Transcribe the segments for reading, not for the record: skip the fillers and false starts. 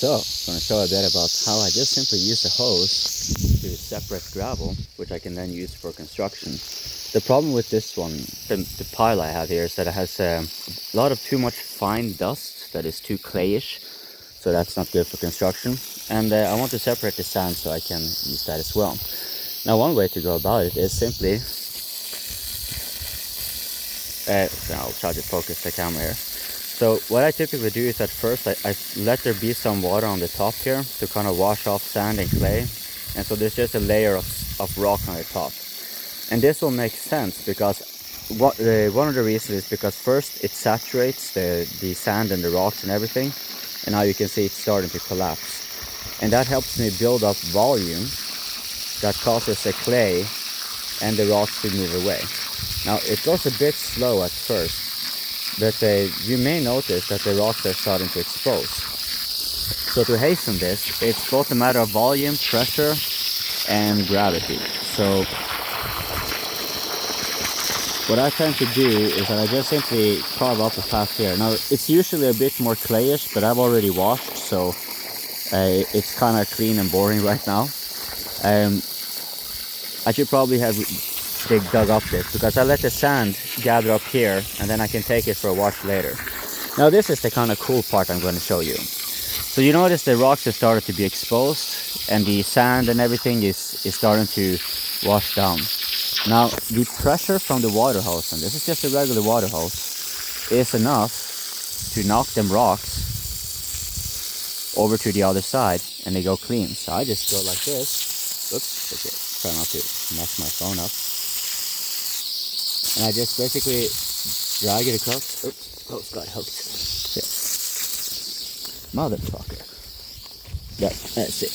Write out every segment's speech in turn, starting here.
So, I'm going to show a bit about how I just simply use a hose to separate gravel, which I can then use for construction. The problem with this one, the pile I have here, is that it has a lot of too much fine dust that is too clayish, so that's not good for construction. And I want to separate the sand so I can use that as well. Now, one way to go about it is simply, I'll try to focus the camera here. So what I typically do is at first I let there be some water on the top here to kind of wash off sand and clay. And so there's just a layer of rock on the top. And this will make sense because one of the reasons is because first it saturates the sand and the rocks and everything. And now you can see it's starting to collapse. And that helps me build up volume that causes the clay and the rocks to move away. Now it goes a bit slow at first, but you may notice that the rocks are starting to expose. So to hasten this, it's both a matter of volume, pressure, and gravity. So what I tend to do is that I just simply carve up a path here. Now it's usually a bit more clayish, but I've already washed, so it's kind of clean and boring right now. I should probably have dug up this because I let the sand gather up here and then I can take it for a wash later. Now this is the kind of cool part I'm going to show you. So you notice the rocks have started to be exposed and the sand and everything is starting to wash down. Now the pressure from the water hose, and this is just a regular water hose, is enough to knock them rocks over to the other side and they go clean. So I just go like this. Oops, okay, try not to mess my phone up. And I just basically drag it across. Oops, oh, got hooked. Shit. Motherfucker. There, that's it.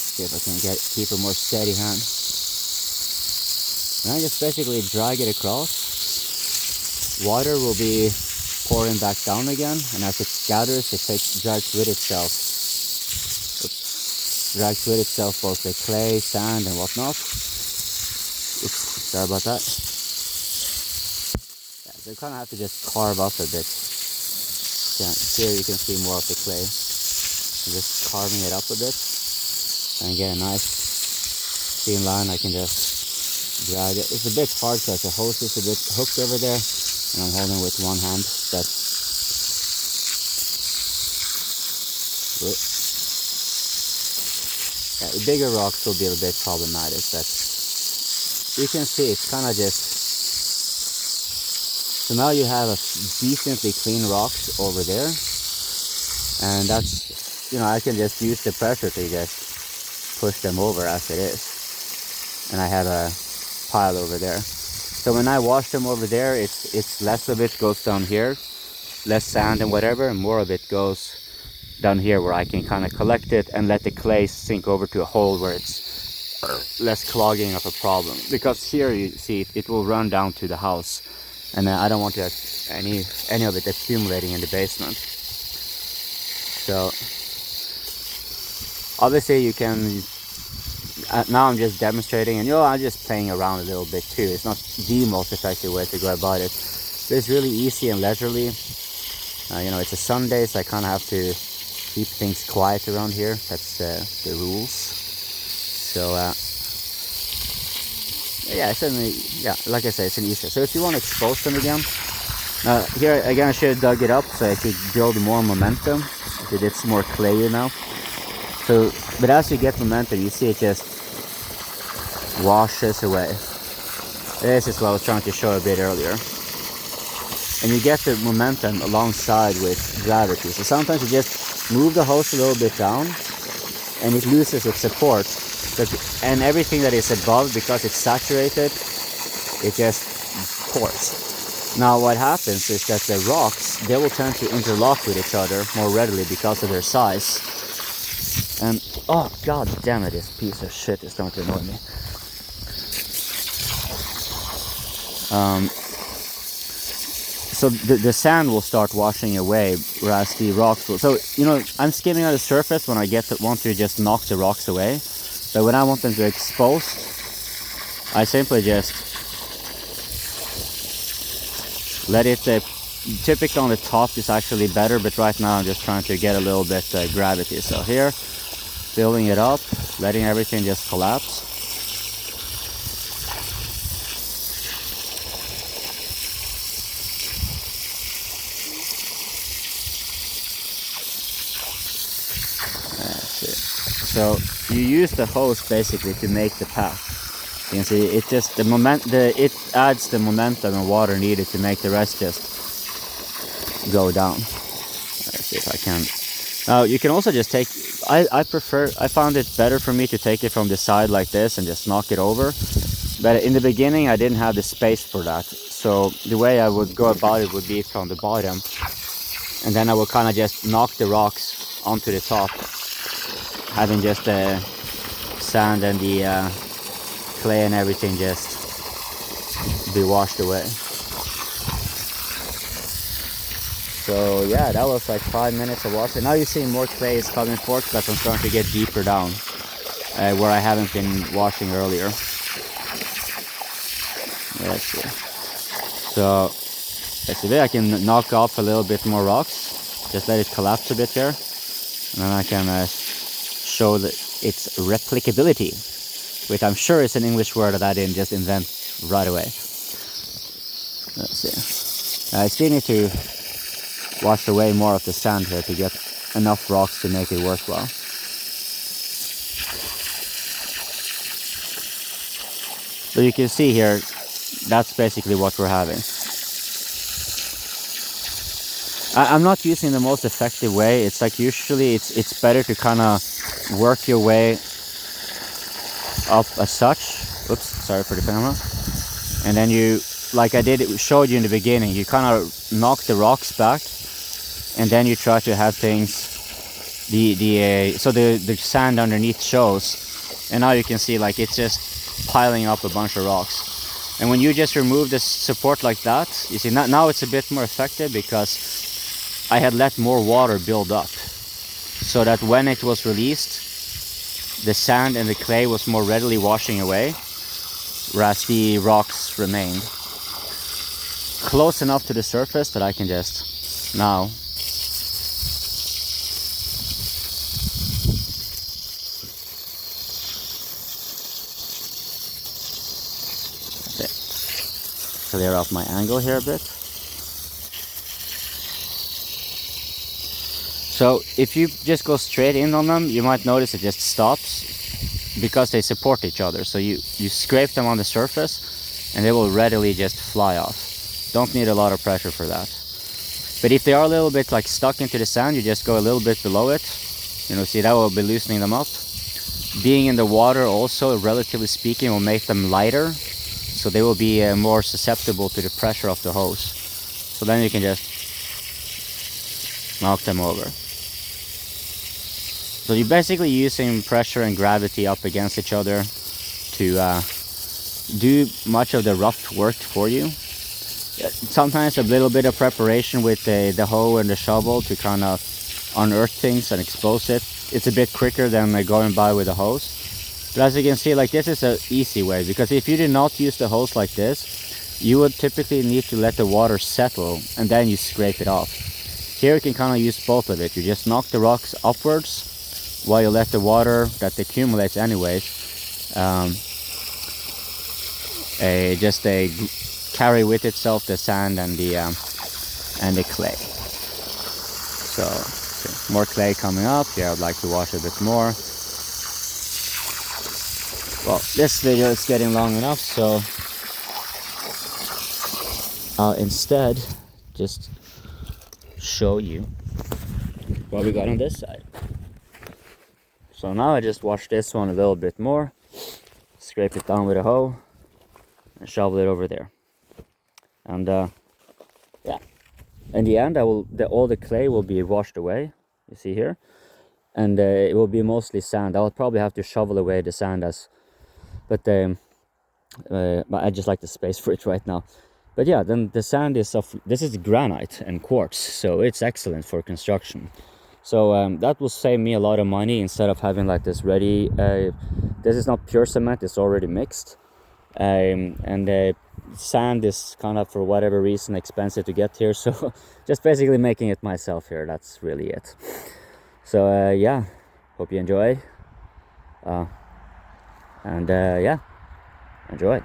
See if I can keep a more steady hand. And I just basically drag it across. Water will be pouring back down again, and as it gathers, it drags with itself. Drags with itself both the clay, sand, and whatnot. Oops, sorry about that. Yeah, so you kind of have to just carve up a bit. Yeah, here you can see more of the clay. I'm just carving it up a bit and get a nice clean line. I can just drag it. It's a bit hard because the hose is a bit hooked over there, and I'm holding with one hand. But yeah, the bigger rocks will be a bit problematic, but you can see it's kind of just, so now you have a decently clean rocks over there, and that's, you know, I can just use the pressure to just push them over as it is, and I have a pile over there. So when I wash them over there, it's less of it goes down here, less sand and whatever, and more of it goes down here where I can kind of collect it and let the clay sink over to a hole where it's less clogging of a problem. Because here you see it will run down to the house, and I don't want to have any of it accumulating in the basement. So obviously you can, now I'm just demonstrating, and I'm just playing around a little bit too. It's not the most effective way to go about it, but it's really easy and leisurely. It's a Sunday, so I kind of have to keep things quiet around here. That's the rules. So like I said, it's an easy. So if you want to expose them again, here again I should have dug it up so I could build more momentum. It's more clayy now. So, but as you get momentum, you see it just washes away. This is what I was trying to show a bit earlier. And you get the momentum alongside with gravity. So sometimes you just move the hose a little bit down and it loses its support. And everything that is above, because it's saturated, it just pours. Now what happens is that the rocks, they will tend to interlock with each other more readily because of their size. And, oh god damn it, this piece of shit is starting to annoy me. So the sand will start washing away, whereas the rocks will. So, I'm skimming on the surface when I want to just knock the rocks away. But when I want them to expose, I simply just let it typically on the top is actually better, but right now I'm just trying to get a little bit gravity. So here, building it up, letting everything just collapse. That's it. So you use the hose basically to make the path. You can see it just it adds the momentum and water needed to make the rest just go down. Let's see if I can. Now you can also just take. I found it better for me to take it from the side like this and just knock it over. But in the beginning I didn't have the space for that. So the way I would go about it would be from the bottom, and then I would kind of just knock the rocks onto the top, having just the sand and the clay and everything just be washed away. So yeah, that was like 5 minutes of water. Now you're seeing more clay is coming forth, but I'm starting to get deeper down where I haven't been washing earlier. Let's see. So let's see, I can knock off a little bit more rocks. Just let it collapse a bit here, and then I can show its replicability, which I'm sure is an English word that I didn't just invent right away. Let's see. I still need to wash away more of the sand here to get enough rocks to make it worthwhile. So you can see here, that's basically what we're having. I'm not using the most effective way. It's like usually it's better to kind of work your way up as such. Oops, sorry for the camera. And then you, like I showed you in the beginning, you kind of knock the rocks back, and then you try to have things, so the sand underneath shows, and now you can see like it's just piling up a bunch of rocks. And when you just remove the support like that, you see now it's a bit more effective because I had let more water build up, so that when it was released, the sand and the clay was more readily washing away, whereas the rocks remained close enough to the surface that I can just now clear up my angle here a bit. So if you just go straight in on them, you might notice it just stops because they support each other. So you scrape them on the surface and they will readily just fly off. Don't need a lot of pressure for that. But if they are a little bit like stuck into the sand, you just go a little bit below it. You know, see, that will be loosening them up. Being in the water also, relatively speaking, will make them lighter, so they will be more susceptible to the pressure of the hose. So then you can just knock them over. So you're basically using pressure and gravity up against each other to do much of the rough work for you. Sometimes a little bit of preparation with the hoe and the shovel to kind of unearth things and expose it. It's a bit quicker than going by with a hose. But as you can see, like, this is an easy way, because if you did not use the hose like this, you would typically need to let the water settle and then you scrape it off. Here you can kind of use both of it. You just knock the rocks upwards while you let the water that accumulates anyways carry with itself the sand and the clay. So more clay coming up. Yeah, I'd like to wash a bit more. Well, this video is getting long enough, so I'll instead just show you what we got on this side. So now I just wash this one a little bit more, scrape it down with a hoe, and shovel it over there. And yeah, in the end, all the clay will be washed away. You see here, and it will be mostly sand. I'll probably have to shovel away the sand but I just like the space for it right now. But yeah, then the sand is this is granite and quartz, so it's excellent for construction. So that will save me a lot of money instead of having like this ready. This is not pure cement; it's already mixed, and sand is kind of, for whatever reason, expensive to get here, so just basically making it myself here. That's really it. So yeah, hope you enjoy. And yeah, enjoy.